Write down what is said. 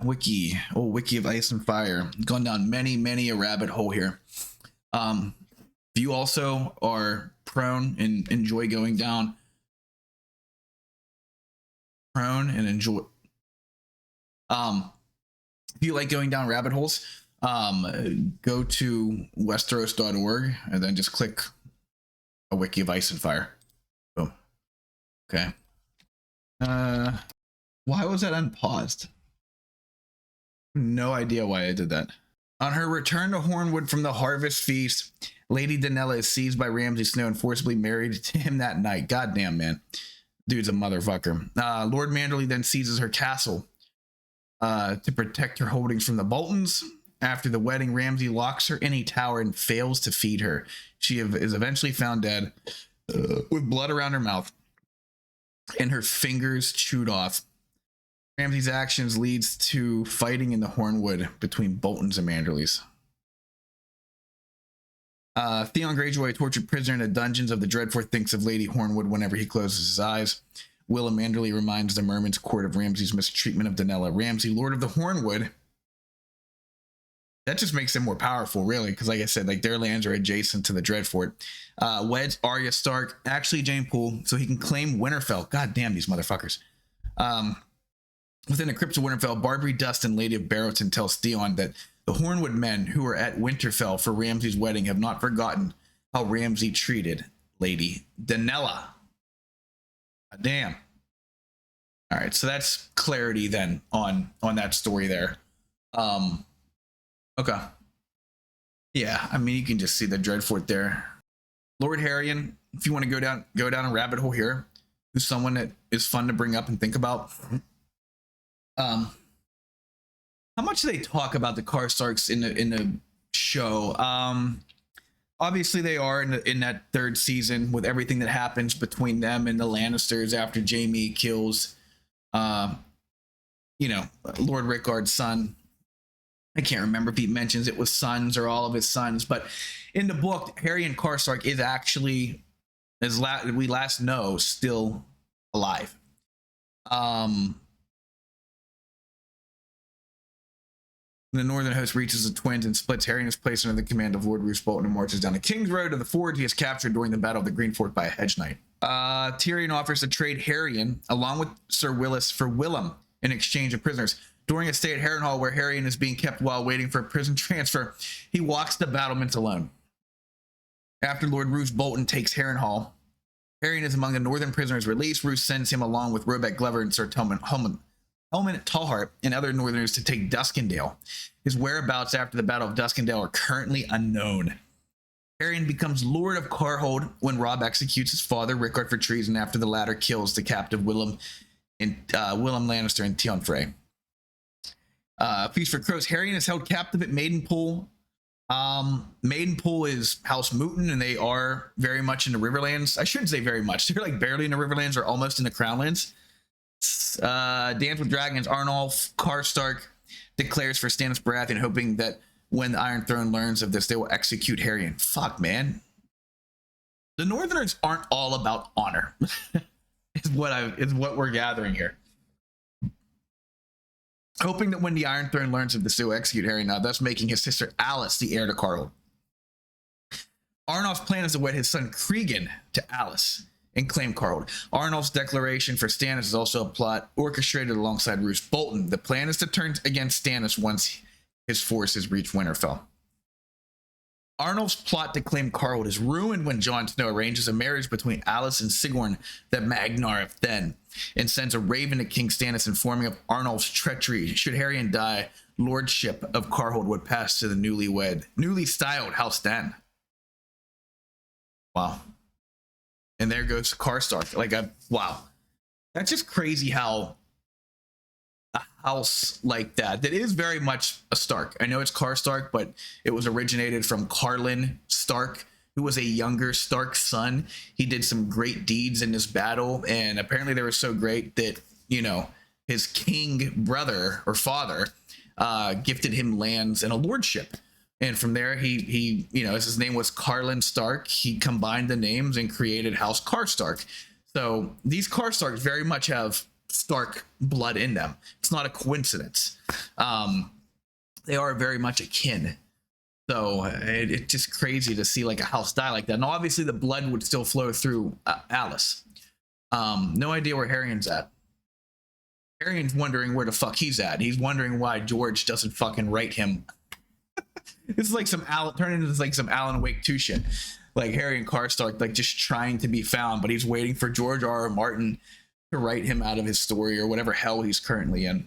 Wiki. Oh, Wiki of Ice and Fire. Gone down many a rabbit hole here. If you also are prone and enjoy going down if you like going down rabbit holes, go to westeros.org and then just click a Wiki of Ice and Fire. Boom. Okay. Why was that unpaused? No idea why I did that. On her return to Hornwood from the harvest feast, Lady Donella is seized by Ramsay Snow and forcibly married to him that night. Goddamn, man. Dude's a motherfucker. Lord Manderley then seizes her castle to protect her holdings from the Boltons. After the wedding, Ramsay locks her in a tower and fails to feed her. She is eventually found dead with blood around her mouth and her fingers chewed off. Ramsay's actions leads to fighting in the Hornwood between Boltons and Manderleys. Theon Greyjoy, a tortured prisoner in the dungeons of the Dreadfort, thinks of Lady Hornwood whenever he closes his eyes. Willem Manderley reminds the Merman's court of Ramsay's mistreatment of Donella. Ramsay, Lord of the Hornwood. That just makes him more powerful, really, because like I said, like their lands are adjacent to the Dreadfort. Weds Arya Stark, actually Jane Poole, so he can claim Winterfell. God damn these motherfuckers. Within the crypts of Winterfell, Barbary Dustin, Lady of Barrowton, tells Theon that the Hornwood men who were at Winterfell for Ramsay's wedding have not forgotten how Ramsay treated Lady Donella. Damn. All right, so that's clarity then on that story there. Okay. Yeah, I mean you can just see the Dreadfort there. Lord Harrion, if you want to go down a rabbit hole here, who's someone that is fun to bring up and think about. How much do they talk about the Karstarks in the show? Obviously they are in that third season with everything that happens between them and the Lannisters after Jaime kills Lord Rickard's son. I can't remember if he mentions it was sons or all of his sons, but in the book, Harrion Karstark is actually, as we last know, still alive. The northern host reaches the twins and splits. Harrion is placed under the command of Lord Roose Bolton and marches down the King's Road to the forge he is captured during the Battle of the Green Fort by a hedge knight. Tyrion offers to trade Harrion along with Sir Willis for Willem in exchange of prisoners. During a stay at Harrenhal where Harrion is being kept while waiting for a prison transfer, he walks the battlements alone. After Lord Roose Bolton takes Harrenhal, Harrion is among the northern prisoners released. Roose sends him along with Robec Glover and Sir Helmut Tallheart and other northerners to take Duskendale. His whereabouts after the Battle of Duskendale are currently unknown. Harrion becomes Lord of Karhold when Robb executes his father Rickard for treason after the latter kills the captive Willem Lannister and Tion Frey. Feast for Crows. Harrion is held captive at Maidenpool. Maidenpool is House Mooten, and they are very much in the Riverlands. I shouldn't say very much. They're like barely in the Riverlands or almost in the Crownlands. Dance with Dragons. Arnulf Karstark declares for Stannis Baratheon, hoping that when the Iron Throne learns of this, they will execute Harrion. Fuck, man. The Northerners aren't all about honor. is what we're gathering here. Hoping that when the Iron Throne learns of this, they will execute Harrion, thus making his sister Alice the heir to Karhold. Arnulf's plan is to wed his son Cregan to Alice and claim Karhold. Arnulf's declaration for Stannis is also a plot orchestrated alongside Roose Bolton. The plan is to turn against Stannis once his forces reach Winterfell. Arnulf's plot to claim Karhold is ruined when Jon Snow arranges a marriage between Alice and Sigorn, the Magnar of Then, and sends a raven to King Stannis informing of Arnulf's treachery. Should Harrion die, lordship of Karhold would pass to the newly styled House Den. Wow. And there goes Karstark. Wow. That's just crazy how a house like that is very much a Stark. I know it's Karstark, but it was originated from Carlin Stark, who was a younger Stark son. He did some great deeds in this battle, and apparently they were so great that, his king brother or father gifted him lands and a lordship. And from there, he as his name was Carlin Stark, he combined the names and created House Karstark. So these Karstarks very much have Stark blood in them. It's not a coincidence. They are very much akin. So it's just crazy to see like a house die like that. And obviously the blood would still flow through Alice. No idea where Harrion's at. Harrion's wondering where the fuck he's at. He's wondering why George doesn't fucking write him. It's like some turn into like some Alan Wake 2 shit. Like Harrion Karstark, like just trying to be found, but he's waiting for George R. R. Martin to write him out of his story or whatever hell he's currently in.